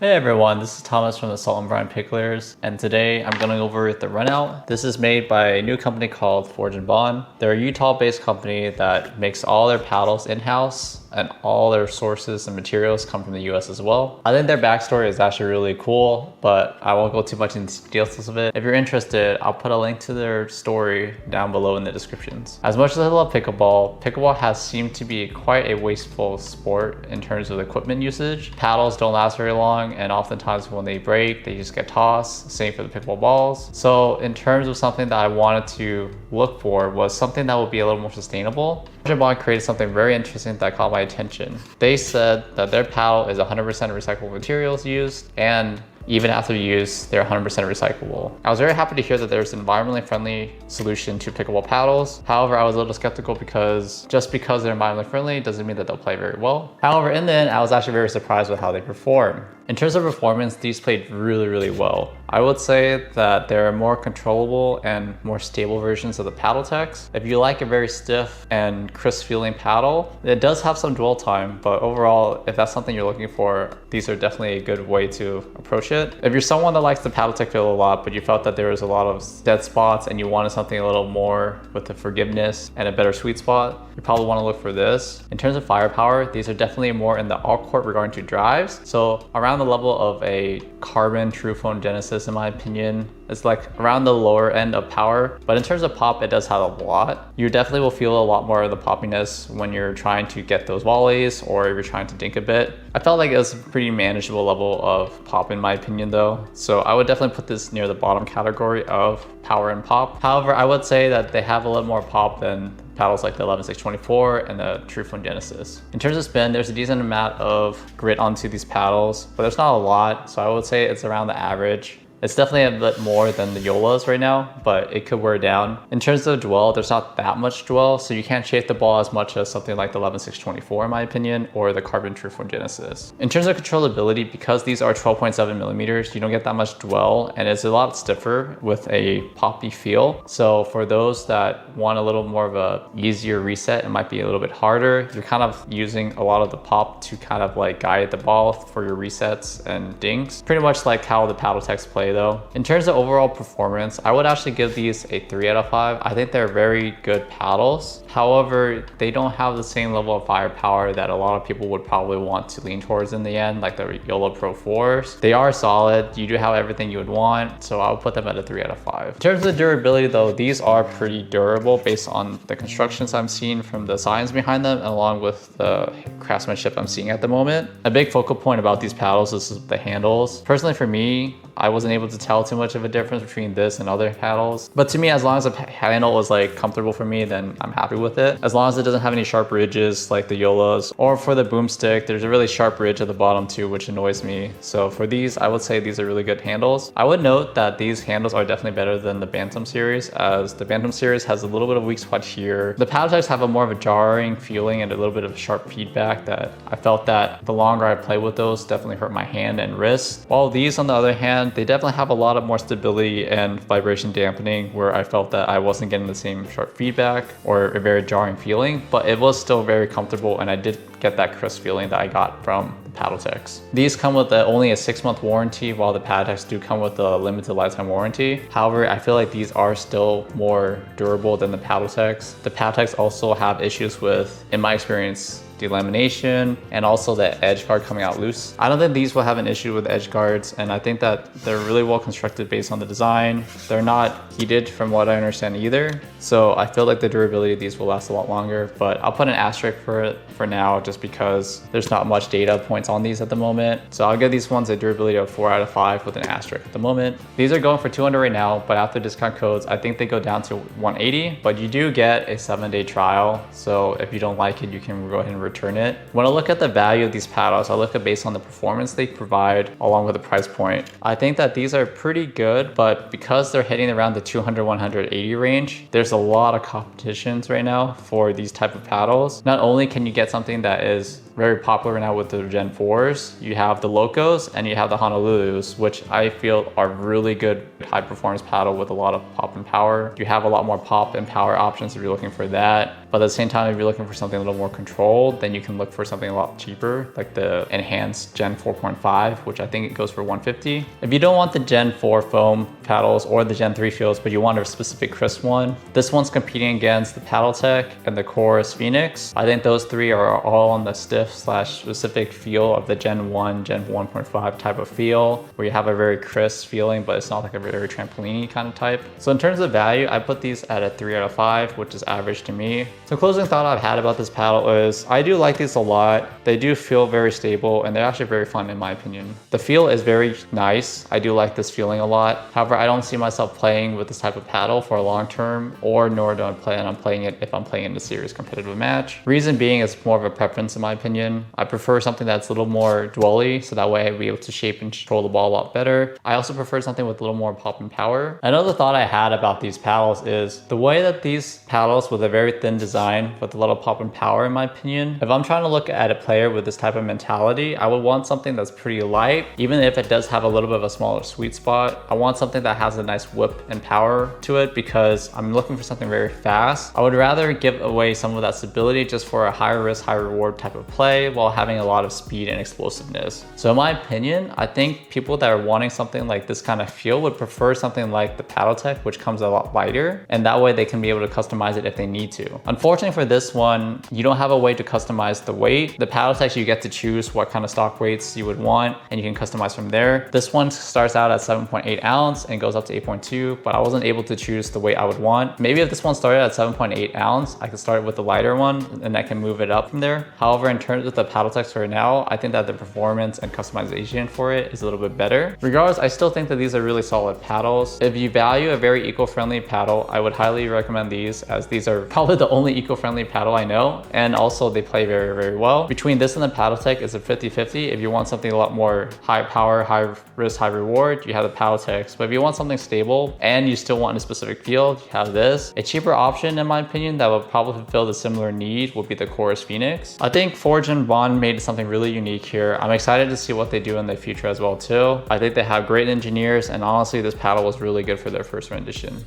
Hey everyone, this is Thomas from the Salt and Brine Picklers, and today I'm going over the Runout. This is made by a new company called Forge & Bond. They're a Utah-based company that makes all their paddles in-house, and all their sources and materials come from the US as well. I think their backstory is actually really cool, but I won't go too much into details of it. If you're interested, I'll put a link to their story down below in the descriptions. As much as I love pickleball has seemed to be quite a wasteful sport in terms of equipment usage. Paddles don't last very long, and oftentimes when they break, they just get tossed. Same for the pickleball balls. So in terms of something that I wanted to look for was something that would be a little more sustainable. Forge & Bond created something very interesting that caught my attention. They said that their paddle is 100% recyclable materials used, and even after use, they're 100% recyclable. I was very happy to hear that there's an environmentally friendly solution to pickleball paddles. However, I was a little skeptical because just because they're environmentally friendly doesn't mean that they'll play very well. However, in the end, I was actually very surprised with how they perform. In terms of performance, these played really well. I would say that there are more controllable and more stable versions of the paddle techs. If you like a very stiff and crisp feeling paddle, it does have some dwell time, but overall, if that's something you're looking for, these are definitely a good way to approach it. If you're someone that likes the paddle tech feel a lot, but you felt that there was a lot of dead spots and you wanted something a little more with the forgiveness and a better sweet spot, you probably want to look for this. In terms of firepower, these are definitely more in the all-court regarding to drives. So around the level of a Carbon True Foam Genesis, in my opinion. It's like around the lower end of power, but in terms of pop, it does have a lot. You definitely will feel a lot more of the poppiness when you're trying to get those volleys or if you're trying to dink a bit. I felt like it was a pretty manageable level of pop in my opinion though. So I would definitely put this near the bottom category of power and pop. However, I would say that they have a little more pop than paddles like the 11624 and the True Foam Genesis. In terms of spin, there's a decent amount of grit onto these paddles, but there's not a lot. So I would say it's around the average. It's definitely a bit more than the Yolas right now, but it could wear down. In terms of dwell, there's not that much dwell, so you can't chafe the ball as much as something like the 11624 in my opinion, or the Carbon True Foam Genesis. In terms of controllability, because these are 12.7 millimeters, you don't get that much dwell, and it's a lot stiffer with a poppy feel. So for those that want a little more of a easier reset, it might be a little bit harder. You're kind of using a lot of the pop to kind of like guide the ball for your resets and dinks. Pretty much like how the paddle techs play though. In terms of overall performance, I would actually give these a 3 out of 5. I think they're very good paddles. However, they don't have the same level of firepower that a lot of people would probably want to lean towards in the end, like the Yola Pro 4s. They are solid. You do have everything you would want, so I would put them at a 3 out of 5. In terms of the durability though, these are pretty durable based on the constructions I'm seeing from the science behind them, along with the craftsmanship I'm seeing at the moment. A big focal point about these paddles is the handles. Personally for me, I wasn't able to tell too much of a difference between this and other paddles. But to me, as long as the handle is like comfortable for me, then I'm happy with it. As long as it doesn't have any sharp ridges like the Yolas, or for the boomstick, there's a really sharp ridge at the bottom too, which annoys me. So for these, I would say these are really good handles. I would note that these handles are definitely better than the Bantam series, as the Bantam series has a little bit of weak spot here. The paddle types have a more of a jarring feeling and a little bit of sharp feedback that I felt that the longer I play with those definitely hurt my hand and wrist. While these, on the other hand, they definitely have a lot of more stability and vibration dampening, where I felt that I wasn't getting the same sharp feedback or a very jarring feeling, but it was still very comfortable, and I did get that crisp feeling that I got from the paddle techs. These come with only a 6-month warranty, while the paddle techs do come with a limited lifetime warranty. However, I feel like these are still more durable than the paddle techs. The paddle techs also have issues with, in my experience, delamination and also the edge guard coming out loose. I don't think these will have an issue with edge guards, and I think that they're really well constructed based on the design. They're not heated from what I understand either, so I feel like the durability of these will last a lot longer, but I'll put an asterisk for it for now just because there's not much data points on these at the moment. So I'll give these ones a durability of 4 out of 5 with an asterisk at the moment. These are going for $200 right now, but after discount codes, I think they go down to $180, but you do get a 7-day trial. So if you don't like it, you can go ahead and return it. When I look at the value of these paddles, I look at based on the performance they provide along with the price point. I think that these are pretty good, but because they're hitting around the 200, 180 range, there's a lot of competitions right now for these type of paddles. Not only can you get something that is very popular now with the Gen 4s. You have the Locos and you have the Honolulus, which I feel are really good high performance paddle with a lot of pop and power. You have a lot more pop and power options if you're looking for that. But at the same time, if you're looking for something a little more controlled, then you can look for something a lot cheaper, like the enhanced Gen 4.5, which I think it goes for $150. If you don't want the Gen 4 foam paddles or the Gen 3 feels, but you want a specific crisp one, this one's competing against the Paddletech and the Chorus Phoenix. I think those three are all on the stiff slash specific feel of the Gen 1, Gen 1.5 type of feel, where you have a very crisp feeling, but it's not like a very trampoline-y kind of type. So in terms of value, I put these at a 3 out of 5, which is average to me. So closing thought I've had about this paddle is I do like these a lot. They do feel very stable and they're actually very fun in my opinion. The feel is very nice. I do like this feeling a lot. However, I don't see myself playing with this type of paddle for a long term, or nor do I plan on playing it if I'm playing in a serious competitive match. Reason being is more of a preference in my opinion. I prefer something that's a little more dwelly, so that way I'll be able to shape and control the ball a lot better. I also prefer something with a little more pop and power. Another thought I had about these paddles is the way that these paddles with a very thin design with a little pop and power, in my opinion, if I'm trying to look at a player with this type of mentality, I would want something that's pretty light. Even if it does have a little bit of a smaller sweet spot, I want something that has a nice whip and power to it because I'm looking for something very fast. I would rather give away some of that stability just for a higher risk, high reward type of play while having a lot of speed and explosiveness. So in my opinion, I think people that are wanting something like this kind of feel would prefer something like the Paddletech, which comes a lot lighter, and that way they can be able to customize it if they need to. Unfortunately for this one, you don't have a way to customize the weight. The Paddletech, you get to choose what kind of stock weights you would want and you can customize from there. This one starts out at 7.8 ounce and goes up to 8.2, but I wasn't able to choose the weight I would want. Maybe if this one started at 7.8 ounce, I could start with the lighter one and I can move it up from there. However, in terms of the Paddletech right now, I think that the performance and customization for it is a little bit better. Regardless, I still think that these are really solid paddles. If you value a very eco-friendly paddle, I would highly recommend these, as these are probably the only eco-friendly paddle I know, and also they play very, very well. Between this and the Paddletech is a 50-50. If you want something a lot more high power, high risk, high reward, you have the Paddletechs. But if you want something stable and you still want a specific field, you have this. A cheaper option, in my opinion, that would probably fulfill the similar need would be the Chorus Phoenix. I think Forge and Bond made something really unique here. I'm excited to see what they do in the future as well too. I think they have great engineers, and honestly, this paddle was really good for their first rendition.